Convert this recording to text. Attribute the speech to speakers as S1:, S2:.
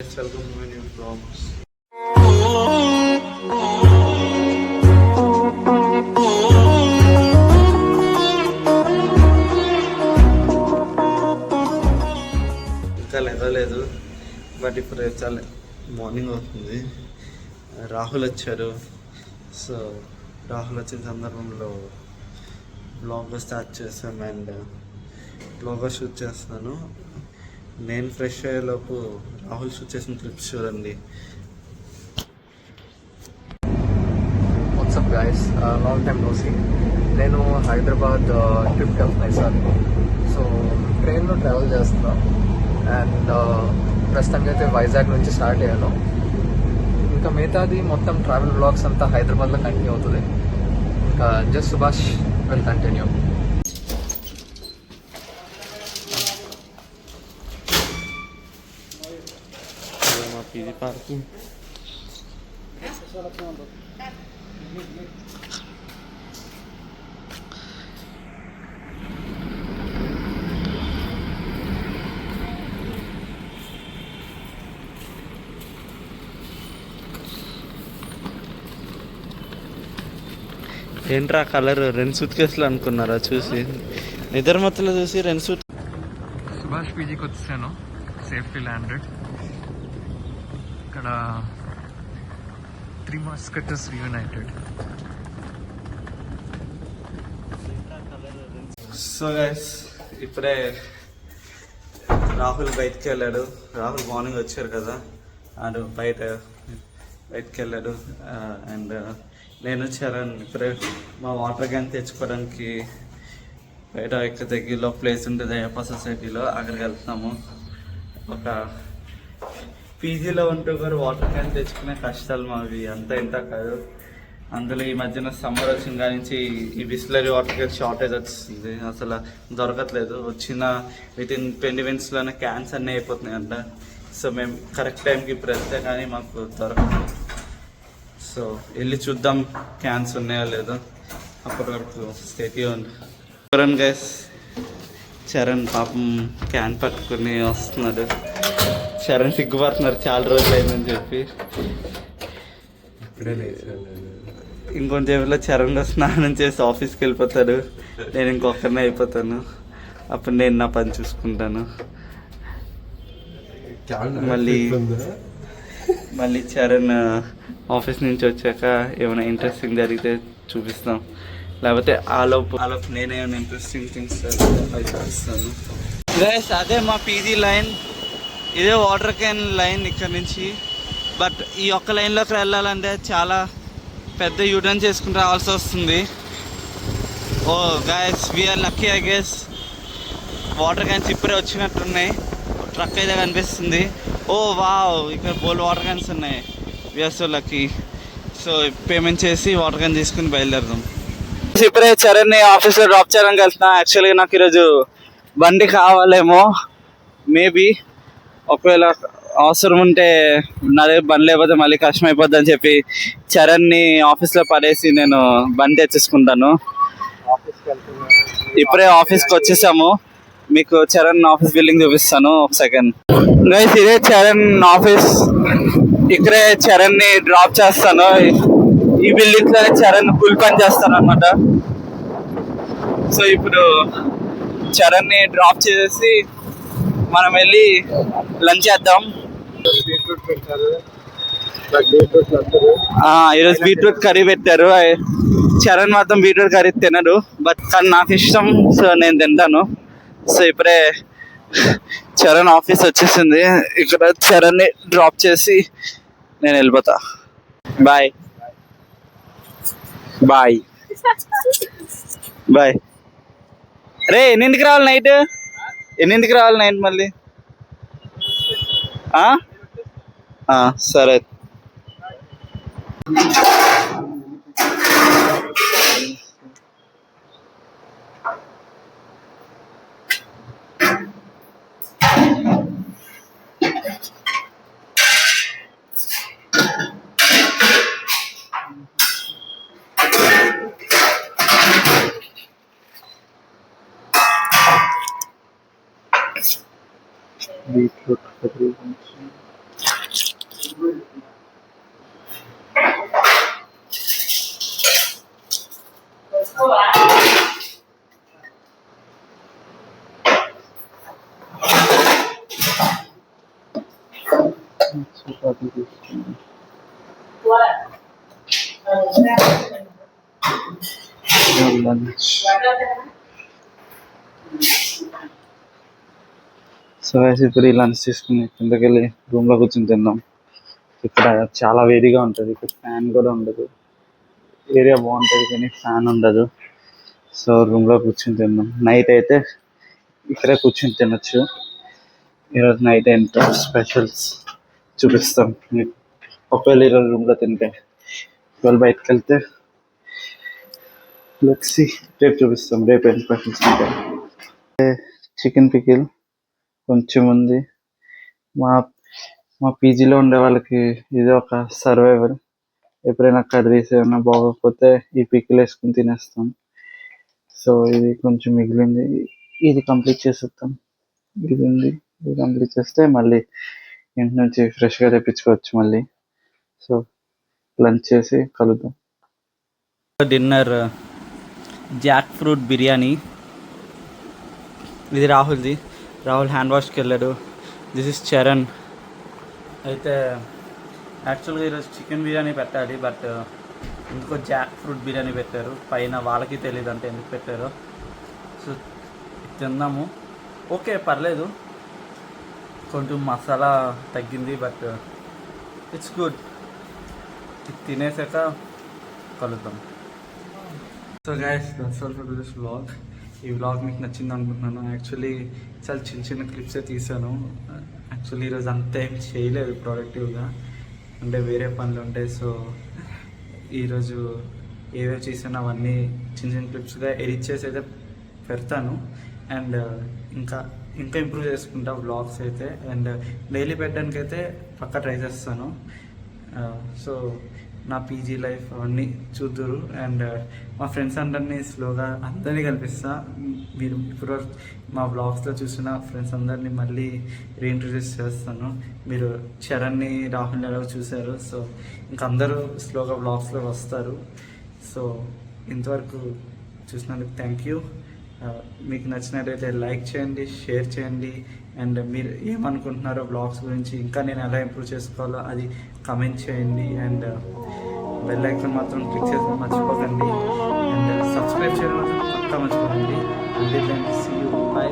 S1: Welcome to my new vlogs. ఇంకా లేవలేదు, but ఇప్పుడు చాలా మార్నింగ్ అవుతుంది. రాహుల్ వచ్చారు. సో రాహుల్ వచ్చిన సందర్భంలో బ్లాగ్ స్టార్ట్ చేసాం అండ్ బ్లాగ్ షూట్ చేస్తున్నాను. నేను ఫ్రెష్ అయ్యేలోపు రాహుల్ షూట్ చేసిన క్లిప్స్ చూడండి.
S2: What's up guys, long time no see. నేను హైదరాబాద్ ట్రిప్కి వెళ్తున్నాయి సార్. సో ట్రైన్లో ట్రావెల్ చేస్తున్నాను అండ్ ప్రస్తుతానికి అయితే వైజాగ్ నుంచి స్టార్ట్ అయ్యాను. ఇంకా మిగతాది మొత్తం ట్రావెల్ బ్లాగ్స్ అంతా హైదరాబాద్లో కంటిన్యూ అవుతుంది. ఇంకా just Subhash will continue.
S1: PG parking. ఏంట్రా కలర్? రెండు సూట్ కేసులు అనుకున్నారా? చూసి నిద్ర మొత్తంలో చూసి రెండు సూట్.
S2: సుభాష్ పీజీకి వచ్చాను, సేఫ్టీ ల్యాండెడ్. ఇక్కడ 3 మస్కటర్స్ రీయునైటెడ్.
S1: సో గైస్, ఇప్పుడే రాహుల్ బయటకు వెళ్ళాడు. రాహుల్ మార్నింగ్ వచ్చారు కదా, ఆడు బయటకు వెళ్ళాడు. అండ్ నేను చరణ్ ఇప్పుడే మా వాటర్ క్యాన్ తెచ్చుకోవడానికి బయట ఎక్క దగ్గరలో ప్లేస్ ఉంటుంది అయ్యప్ప సొసైటీలో, అక్కడికి వెళ్తున్నాము. ఒక పీజీలో ఉంటూ కూడా వాటర్ క్యాన్ తెచ్చుకునే కష్టాలు మావి అంత ఇంత కాదు. అందులో ఈ మధ్యన సమ్మర్ వచ్చిన కాడి నుంచి ఈ బిస్లరీ వాటర్ క్యాన్ షార్టేజ్ వచ్చింది, అసలు దొరకట్లేదు. వచ్చిన వితిన్ 20 minutesలోనే క్యాన్స్ అన్నీ అయిపోతున్నాయి అంట. సో మేము కరెక్ట్ టైంకి ఇప్పుడు వెళ్తే కానీ మాకు దొరకదు. సో వెళ్ళి చూద్దాం క్యాన్స్ ఉన్నాయో లేదో. అప్పటి వరకు స్టేట్ చూడండి గైస్, చరణ్ పాపం క్యాన్ పట్టుకుని వస్తున్నాడు. చరణ్ సిగ్గుపడుతున్నారు, చాలా రోజులు అయిందని చెప్పి. ఇంకొంచెంలో చరణ్ స్నానం చేసి ఆఫీస్కి వెళ్ళిపోతాడు, నేను ఇంకొకరినే అయిపోతాను. అప్పుడు నేను నా పని చూసుకుంటాను. మళ్ళీ చరణ్ ఆఫీస్ నుంచి వచ్చాక ఏమైనా ఇంట్రెస్టింగ్ జరిగితే చూపిస్తాం, లేకపోతే ఆలోపు నేనేమైనా ఇంట్రెస్టింగ్ థింగ్స్ చూపిస్తాను. అదే మా పీజీ లైన్, ఇదే వాటర్ క్యాన్ లైన్ ఇక్కడ నుంచి. బట్ ఈ ఒక్క లైన్లోకి వెళ్ళాలంటే చాలా పెద్ద యూటర్న్ చేసుకుని రావాల్సి వస్తుంది. Oh guys, we are lucky I guess. Water cans ఇప్పుడే వచ్చినట్టున్నాయి, ట్రక్ అయితే కనిపిస్తుంది. ఓ వావ్, ఇక్కడ బోల్ వాటర్ క్యాన్స్ ఉన్నాయి. We are so lucky. So payment చేసి వాటర్ క్యాన్ తీసుకుని బయలుదేరదాం. ఇప్పుడే చరణ్ని ఆఫీస్లో డ్రాప్ చేయడానికి వెళ్తున్నా. యాక్చువల్గా నాకు ఈరోజు బండి కావాలేమో, మేబీ ఒకవేళ అవసరం ఉంటే నా దగ్గర బండి లేకపోతే మళ్ళీ కష్టం అయిపోద్ది అని చెప్పి చరణ్ని ఆఫీస్లో పడేసి నేను బండి తెచ్చేసుకుంటాను. ఇప్పుడే ఆఫీస్కి వచ్చేసాము. మీకు చరణ్ ఆఫీస్ బిల్డింగ్ చూపిస్తాను, ఒక సెకండ్ గైస్. ఇదే చరణ్ ఆఫీస్, ఇక్కడే చరణ్ని డ్రాప్ చేస్తాను. ఈ బిల్డింగ్ లోనే చరణ్ కూల్ పని చేస్తాను అనమాట. సో ఇప్పుడు చరణ్ని డ్రాప్ చేసేసి మనం వెళ్ళి లంచ్ చేద్దాం. ఈరోజు బీట్రూట్ కర్రీ పెట్టారు. చరణ్ మాత్రం బీట్రూట్ కర్రీ తినడు, బట్ కానీ నాకు ఇష్టం, సో నేను తింటాను. సో ఇప్పుడే చరణ్ ఆఫీస్ వచ్చేసింది. ఇక్కడ చరణ్ని డ్రాప్ చేసి నేను వెళ్ళిపోతా. Bye bye bye. రే ఎన్నింటికి రావాలి నైట్? ఎన్నింటికి రావాలి నైట్ మళ్ళీ? సరే. Beetroot curry. చపాతీ తీసుకున్నాం. లంచ్. సో గైస్ ఇప్పుడు ఈ లంచ్ తీసుకుని కిందకి వెళ్ళి రూమ్లో కూర్చొని తిందాం. ఇక్కడ చాలా వేడిగా ఉంటుంది, ఇక్కడ ఫ్యాన్ కూడా ఉండదు. ఏరియా బాగుంటుంది కానీ ఫ్యాన్ ఉండదు. సో రూమ్లో కూర్చొని తిందాం. నైట్ అయితే ఇక్కడే కూర్చొని తినొచ్చు. ఈరోజు నైట్ ఏంటో స్పెషల్స్ చూపిస్తాం మీకు. ఒకవేళ ఈరోజు రూమ్లో తింటే, ఒకవేళ బయటకు వెళ్తే లెట్స్ రేపు చూపిస్తాం. రేపు ఏం స్పెషల్స్ ఉంటాయి. చికెన్ పికిల్ కొంచెం ఉంది. మా మా పీజీలో ఉండే వాళ్ళకి ఇది ఒక సర్వైవల్. ఎప్పుడైనా కర్రీస్ ఏమైనా బాగోకపోతే ఈ పికిల్ వేసుకుని తినేస్తాం. సో ఇది కొంచెం మిగిలింది, ఇది కంప్లీట్ చేసేస్తాం. ఇది ఉంది, ఇది కంప్లీట్ చేస్తే మళ్ళీ ఇంటి నుంచి ఫ్రెష్గా తెప్పించుకోవచ్చు మళ్ళీ. సో లంచ్ చేసి కలుద్దాం. Dinner Jack fruit biryani. ఇది రాహుల్ది. రాహుల్ హ్యాండ్ వాష్కి వెళ్ళాడు. This is Charan. అయితే యాక్చువల్గా ఈరోజు చికెన్ బిర్యానీ పెట్టాలి, బట్ ఇంకో జాక్ ఫ్రూట్ బిర్యానీ పెట్టారు. పైన వాళ్ళకి తెలియదు అంటే ఎందుకు పెట్టారో. సో తిందాము. ఓకే పర్లేదు, కొంచెం మసాలా తగ్గింది, బట్ ఇట్స్ గుడ్. ఇది తినేసాక కలుద్దాం. So guys that's all for this vlog. ఈ వ్లాగ్ మీకు నచ్చింది అనుకుంటున్నాను. యాక్చువల్లీ చాలా చిన్న చిన్న క్లిప్సే తీసాను. యాక్చువల్లీ ఈరోజు అంతా ఏం చేయలేదు ప్రొడక్టివ్గా, అంటే వేరే పనులు ఉంటాయి. సో ఈరోజు ఏవేవి చేసానో అవన్నీ చిన్న చిన్న క్లిప్స్గా ఎడిట్ చేసి అయితే పెడతాను. అండ్ ఇంకా ఇంకా ఇంప్రూవ్ చేసుకుంటా వ్లాగ్స్ అయితే. అండ్ డైలీ పెట్టడానికి అయితే పక్కా ట్రై చేస్తాను. సో నా పీజీ లైఫ్ అవన్నీ చూద్దురు. అండ్ మా ఫ్రెండ్స్ అందరినీ స్లోగా అందరినీ కల్పిస్తా. మీరు ఇప్పుడు మా బ్లాగ్స్లో చూసిన ఫ్రెండ్స్ అందరినీ మళ్ళీ రీఇంట్రడ్యూస్ చేస్తాను. మీరు చరణ్ని, రాహుల్ని ఎలా చూశారు. సో ఇంక అందరూ స్లోగా బ్లాగ్స్లో వస్తారు. సో ఇంతవరకు చూసినందుకు థ్యాంక్ యూ. మీకు నచ్చినట్టయితే లైక్ చేయండి, షేర్ చేయండి. అండ్ మీరు ఏమనుకుంటున్నారో బ్లాగ్స్ గురించి, ఇంకా నేను ఎలా ఇంప్రూవ్ చేసుకోవాలో అది కమెంట్ చేయండి. అండ్ బెల్ ఐకాన్ మాత్రం క్లిక్ చేసి మర్చిపోకండి. అండ్ సబ్స్క్రైబ్ చేయడం మాత్రం పక్కా మర్చిపోకండి. And see you. బై.